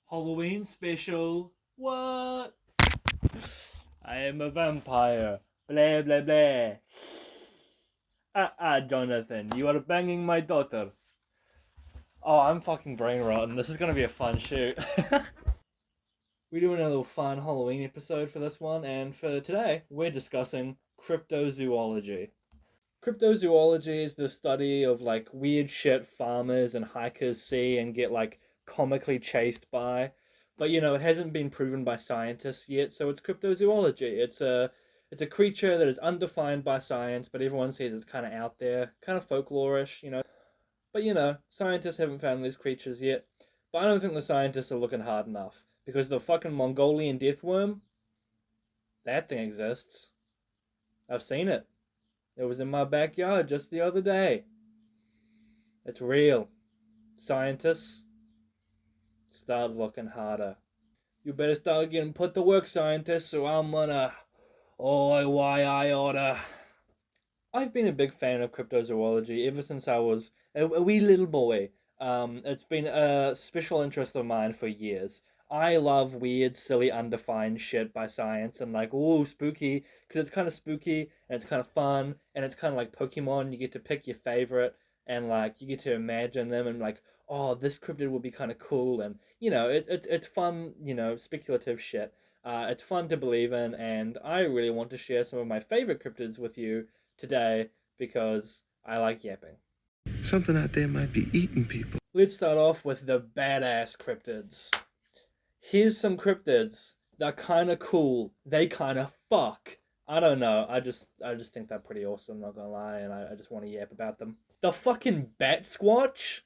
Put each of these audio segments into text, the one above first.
Halloween special. What? I am a vampire. Blah blah blah. Jonathan, you are banging my daughter. Oh, I'm fucking brain rotten. This is gonna be a fun shoot. We're doing a little fun Halloween episode for this one, and for today, we're discussing cryptozoology. Cryptozoology is the study of like weird shit farmers and hikers see and get like comically chased by. But it hasn't been proven by scientists yet, so it's cryptozoology. It's a creature that is undefined by science, but everyone says it's kind of out there, kind of folklorish. But scientists haven't found these creatures yet. But I don't think the scientists are looking hard enough because the fucking Mongolian death worm, that thing exists. I've seen it. It was in my backyard just the other day. It's real. Scientists, start looking harder. You better start getting put to work, scientists, or I'm gonna. Oh, why I oughta. I've been a big fan of cryptozoology ever since I was a wee little boy. It's been a special interest of mine for years. I love weird, silly, undefined shit by science and like, ooh, spooky, because it's kind of spooky and it's kind of fun and it's kind of like Pokemon. You get to pick your favorite and like you get to imagine them and like, oh, this cryptid would be kind of cool and it's fun, speculative shit. It's fun to believe in, and I really want to share some of my favorite cryptids with you today because I like yapping. Something out there might be eating people. Let's start off with the badass cryptids. Here's some cryptids that are kind of cool. They kind of fuck. I don't know. I just think they're pretty awesome. Not gonna lie, and I just want to yap about them. The fucking bat squatch,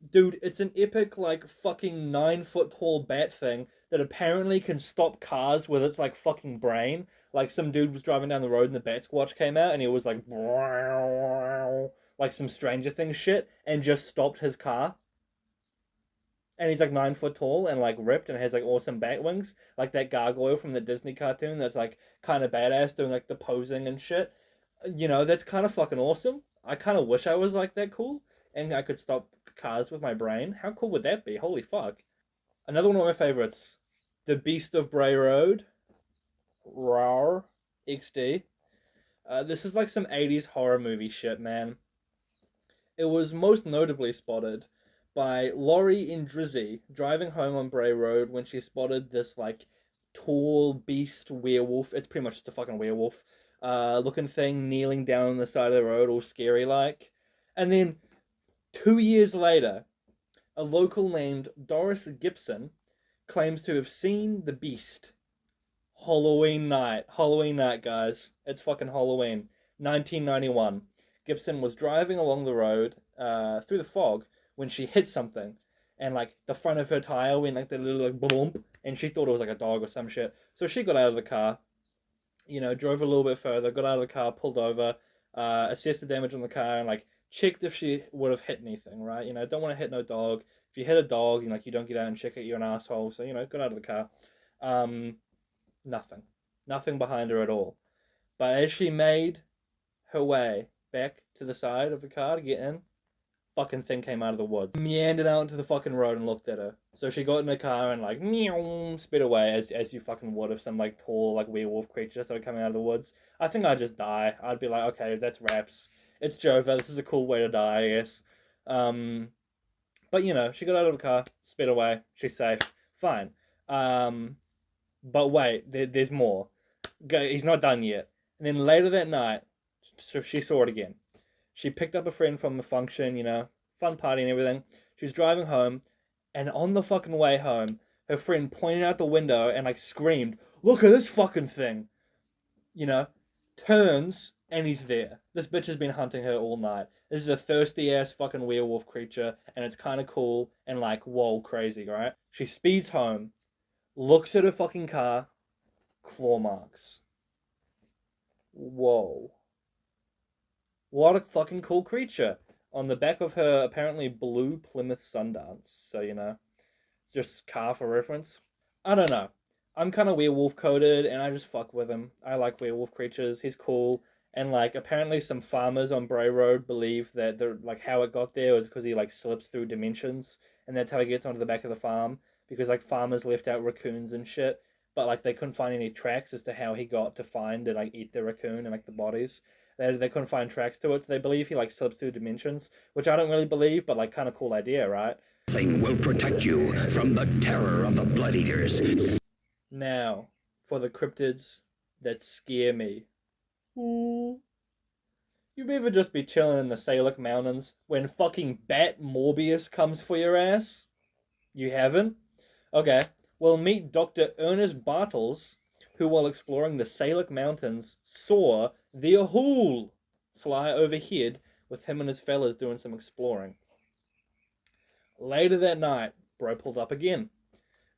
dude. It's an epic like fucking 9 foot tall bat thing that apparently can stop cars with its like fucking brain. Like some dude was driving down the road and the bat squatch came out and he was like some Stranger Things shit and just stopped his car. And he's like 9 foot tall and like ripped and has like awesome bat wings, like that gargoyle from the Disney cartoon that's like kind of badass doing like the posing and shit. That's kind of fucking awesome. I kind of wish I was like that cool and I could stop cars with my brain. How cool would that be? Holy fuck. Another one of my favorites, the Beast of Bray Road, RAR XD. This is like some 80s horror movie shit, man. It was most notably spotted by Laurie in Drizzy driving home on Bray Road when she spotted this like tall beast werewolf. It's pretty much just a fucking werewolf looking thing kneeling down on the side of the road, all scary like. And then 2 years later, a local named Doris Gibson claims to have seen the beast. Halloween night, guys. It's fucking Halloween. 1991. Gibson was driving along the road through the fog when she hit something, and like the front of her tire went like the little like boom, and she thought it was like a dog or some shit. So she got out of the car, drove a little bit further, got out of the car, pulled over, assessed the damage on the car, and like checked if she would have hit anything. Right? Don't want to hit no dog. If you hit a dog, you don't get out and check it. You're an asshole. So got out of the car. Um, nothing behind her at all. But as she made her way back to the side of the car to get in, fucking thing came out of the woods, meandered out into the fucking road and looked at her. So she got in the car and like meow, spit away as you fucking would if some like tall like werewolf creature started coming out of the woods. I think I'd just die. I'd be like, okay, that's raps. It's Jova. This is a cool way to die, I guess. But she got out of the car, spit away. She's safe, fine. But wait, there's more. He's not done yet. And then later that night, so she saw it again. She picked up a friend from the function, fun party and everything. She was driving home, and on the fucking way home, her friend pointed out the window and like screamed, "Look at this fucking thing!" Turns and he's there. This bitch has been hunting her all night. This is a thirsty ass fucking werewolf creature, and it's kind of cool and like whoa crazy, right? She speeds home, looks at her fucking car, claw marks. Whoa. What a fucking cool creature. On the back of her apparently blue Plymouth Sundance. So, just car for reference. I don't know. I'm kind of werewolf coded and I just fuck with him. I like werewolf creatures. He's cool. And like apparently some farmers on Bray Road believe that how it got there was because he like slips through dimensions and that's how he gets onto the back of the farm. because like farmers left out raccoons and shit, but like they couldn't find any tracks as to how he got to find and like eat the raccoon and like the bodies. They couldn't find tracks to it, so they believe he like slips through dimensions, which I don't really believe, but like kind of cool idea, right? Thing will protect you from the terror of the Blood Eaters. Now, for the cryptids that scare me. Ooh. You've ever just be chilling in the Salic Mountains when fucking Bat Morbius comes for your ass? You haven't? Okay, well, meet Dr. Ernest Bartels, who, while exploring the Salic Mountains, saw the Ahool fly overhead with him and his fellas doing some exploring. Later that night, bro pulled up again.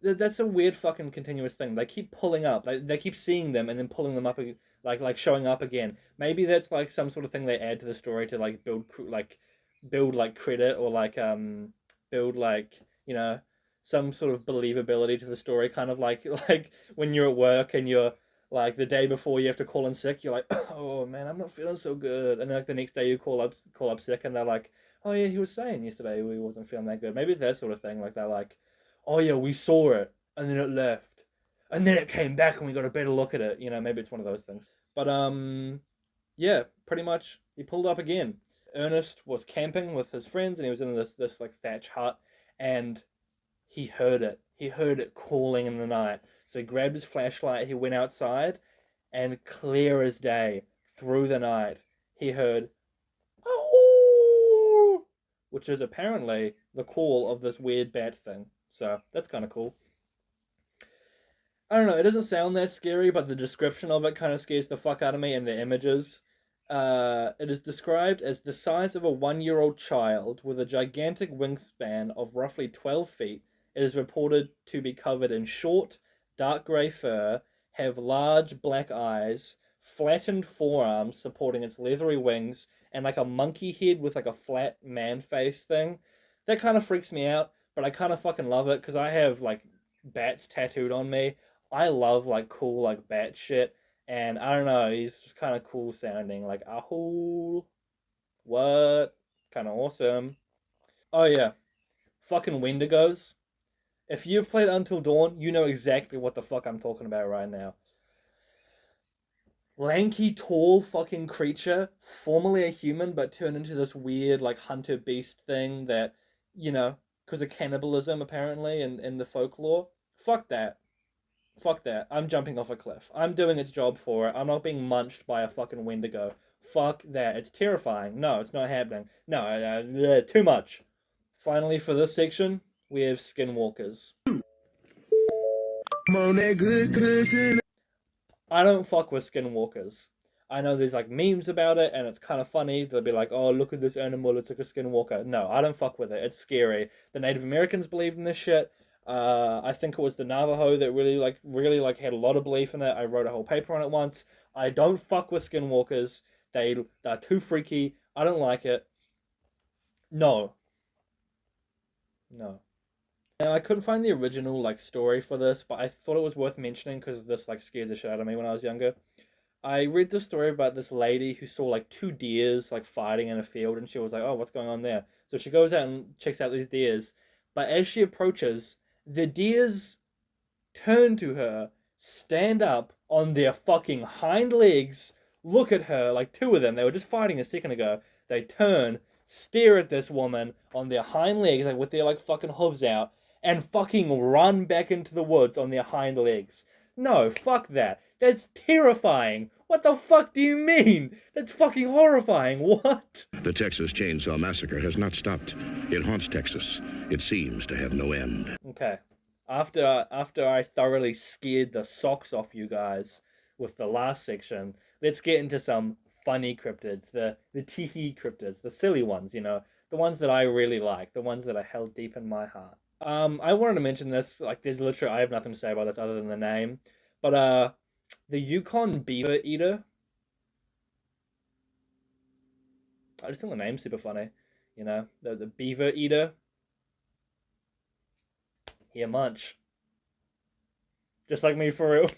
That's a weird fucking continuous thing. They keep pulling up. They keep seeing them and then pulling them up, like showing up again. Maybe that's like some sort of thing they add to the story to like build like credit or like build like some sort of believability to the story. Kind of like like when you're at work and you're like the day before you have to call in sick. You're like, oh man, I'm not feeling so good, and then like the next day you call up sick, and they're like, oh yeah, he was saying yesterday he wasn't feeling that good. Maybe it's that sort of thing. Like they're like, oh yeah, we saw it, and then it left, and then it came back, and we got a better look at it. Maybe it's one of those things. But yeah, pretty much, he pulled up again. Ernest was camping with his friends, and he was in this like thatch hut, and he heard it. He heard it calling in the night. So he grabbed his flashlight. He went outside, and clear as day, through the night, he heard, "Oh," which is apparently the call of this weird bat thing. So that's kind of cool. I don't know. It doesn't sound that scary, but the description of it kind of scares the fuck out of me. And the images, it is described as the size of a 1-year-old child with a gigantic wingspan of roughly 12 feet. It is reported to be covered in short, dark grey fur, have large black eyes, flattened forearms supporting its leathery wings, and like a monkey head with like a flat man face thing. That kind of freaks me out, but I kind of fucking love it because I have like bats tattooed on me. I love like cool like bat shit, and I don't know, he's just kind of cool sounding. Like ahoo, what? Kind of awesome. Oh yeah, fucking Wendigos. If you've played Until Dawn, you know exactly what the fuck I'm talking about right now. Lanky, tall fucking creature, formerly a human, but turned into this weird like hunter beast thing that, because of cannibalism apparently in the folklore. Fuck that. Fuck that. I'm jumping off a cliff. I'm doing its job for it. I'm not being munched by a fucking Wendigo. Fuck that. It's terrifying. No, it's not happening. No, too much. Finally, for this section, we have skinwalkers. I'm on that good cushion. I don't fuck with skinwalkers. I know there's like memes about it, and it's kind of funny. They'll be like, "Oh, look at this animal! It's like a skinwalker." No, I don't fuck with it. It's scary. The Native Americans believed in this shit. I think it was the Navajo that really had a lot of belief in it. I wrote a whole paper on it once. I don't fuck with skinwalkers. They're too freaky. I don't like it. No, no. Now I couldn't find the original like story for this, but I thought it was worth mentioning because this like scared the shit out of me when I was younger. I read the story about this lady who saw like two deers like fighting in a field, and she was like, "Oh, what's going on there?" So she goes out and checks out these deers, but as she approaches, the deers turn to her, stand up on their fucking hind legs, look at her, like two of them. They were just fighting a second ago. They turn, stare at this woman on their hind legs, like with their like fucking hooves out, and fucking run back into the woods on their hind legs. No, fuck that. That's terrifying. What the fuck do you mean? That's fucking horrifying. What? The Texas Chainsaw Massacre has not stopped. It haunts Texas. It seems to have no end. Okay. After I thoroughly scared the socks off you guys with the last section, let's get into some funny cryptids, the teehee cryptids, the silly ones, the ones that I really like, the ones that are held deep in my heart. I wanted to mention this, like there's literally I have nothing to say about this other than the name. But the Yukon beaver eater. I just think the name's super funny. The beaver eater. Here, munch. Just like me, for real.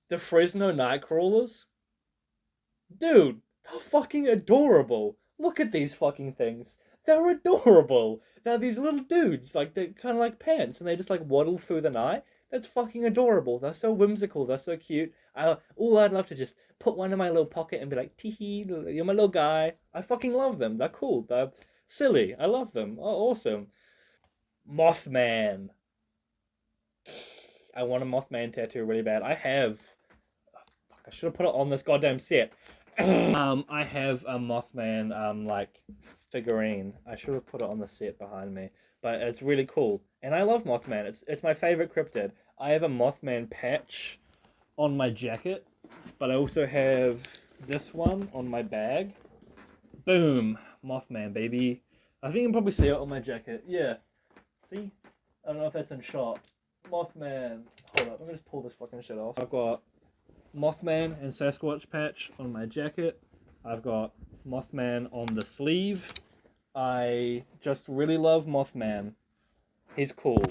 The Fresno Nightcrawlers. Dude, they're fucking adorable. Look at these fucking things. They're adorable. They're these little dudes, like they're kind of like pants, and they just like waddle through the night. That's fucking adorable. They're so whimsical. They're so cute. I'd love to just put one in my little pocket and be like, tee you're my little guy. I fucking love them. They're cool. They're silly. I love them. Oh, awesome. Mothman. I want a Mothman tattoo really bad. I have. Oh, fuck, I should have put it on this goddamn set. I have a Mothman like figurine. I should have put it on the set behind me, but it's really cool, and I love Mothman. It's my favorite cryptid. I have a Mothman patch on my jacket, but I also have this one on my bag. Boom, Mothman, baby. I think you can probably see it on my jacket. Yeah, see? I don't know if that's in shot. Mothman. Hold up, let me just pull this fucking shit off. I've got Mothman and Sasquatch patch on my jacket. I've got Mothman on the sleeve. I just really love Mothman. He's cool.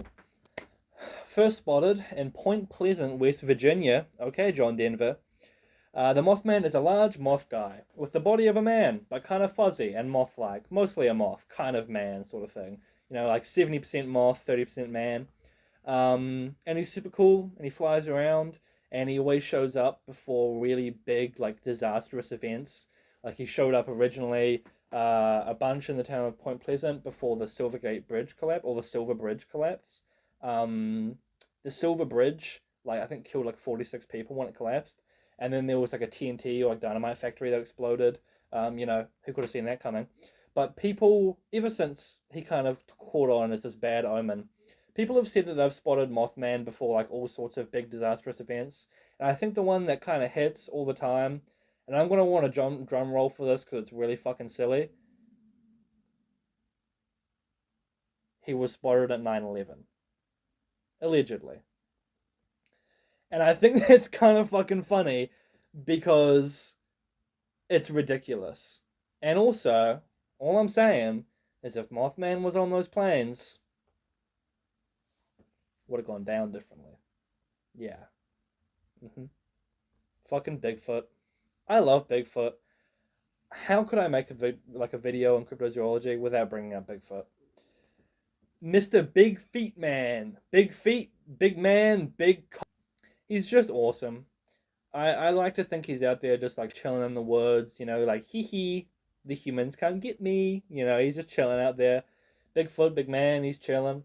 First spotted in Point Pleasant, West Virginia. Okay, John Denver. The Mothman is a large moth guy with the body of a man, but kind of fuzzy and moth-like. Mostly a moth, kind of man sort of thing. You know, like 70% moth, 30% man. And he's super cool, and he flies around, and he always shows up before really big, like, disastrous events. Like, he showed up originally a bunch in the town of Point Pleasant before the Silvergate Bridge collapse, or the Silver Bridge collapse. The Silver Bridge, like, I think killed, like, 46 people when it collapsed. And then there was, like, a TNT or, like, dynamite factory that exploded. You know, who could have seen that coming? But people, ever since he kind of caught on as this bad omen, people have said that they've spotted Mothman before, like, all sorts of big disastrous events. And I think the one that kind of hits all the time, and I'm going to want a drum roll for this because it's really fucking silly. He was spotted at 9/11. Allegedly. And I think that's kind of fucking funny because it's ridiculous. And also, all I'm saying is if Mothman was on those planes, would have gone down differently. Yeah. Fucking Bigfoot. I love Bigfoot. How could I make a video on cryptozoology without bringing up Bigfoot? Mr. Big Feet Man. Big feet, big man, big... He's just awesome. I like to think he's out there just like chilling in the woods, you know, like hee, the humans can't get me. You know, he's just chilling out there. Bigfoot, big man, he's chilling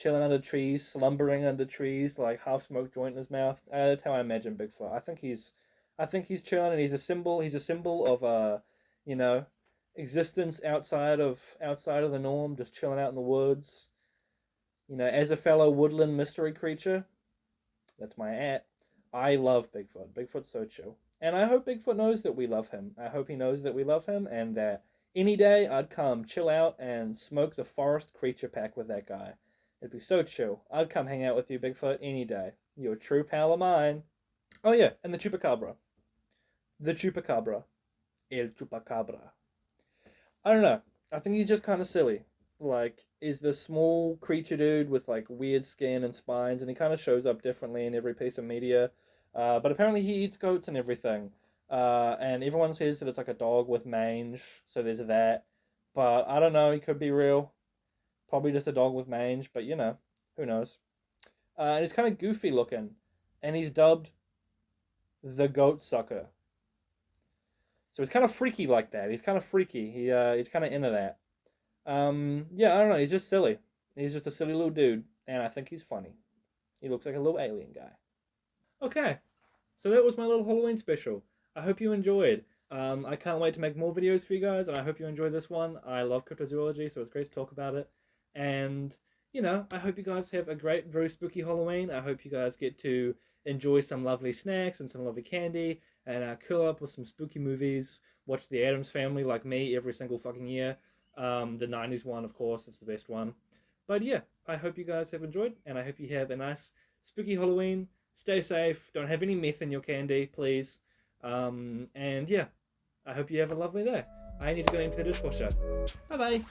under trees, slumbering under trees, like half-smoked joint in his mouth. That's how I imagine Bigfoot. I think he's chilling, and he's a symbol of you know, existence outside of the norm, just chilling out in the woods. You know, as a fellow woodland mystery creature, that's my at. I love Bigfoot. Bigfoot's so chill. And I hope Bigfoot knows that we love him. I hope he knows that we love him, and that any day I'd come chill out and smoke the forest creature pack with that guy. It'd be so chill. I'd come hang out with you, Bigfoot, any day. You're a true pal of mine. Oh yeah, and the Chupacabra. The Chupacabra. El Chupacabra. I don't know. I think he's just kind of silly. Like, is the small creature dude with, like, weird skin and spines, and he kind of shows up differently in every piece of media. But apparently he eats goats and everything. And everyone says that it's like a dog with mange, so there's that. But I don't know, he could be real. Probably just a dog with mange, but you know, who knows. And he's kind of goofy looking. And he's dubbed the Goat Sucker. So he's kind of freaky like that. He's kind of freaky. He's kind of into that. Yeah, I don't know. He's just silly. He's just a silly little dude. And I think he's funny. He looks like a little alien guy. Okay. So that was my little Halloween special. I hope you enjoyed. I can't wait to make more videos for you guys, and I hope you enjoyed this one. I love cryptozoology, so it's great to talk about it. And, you know, I hope you guys have a great, very spooky Halloween. I hope you guys get to enjoy some lovely snacks and some lovely candy, and curl up with some spooky movies. Watch The Addams Family like me every single fucking year. The 90s one, of course, is the best one. But yeah, I hope you guys have enjoyed, and I hope you have a nice spooky Halloween. Stay safe. Don't have any meth in your candy, please. And yeah, I hope you have a lovely day. I need to go into the dishwasher. Bye-bye.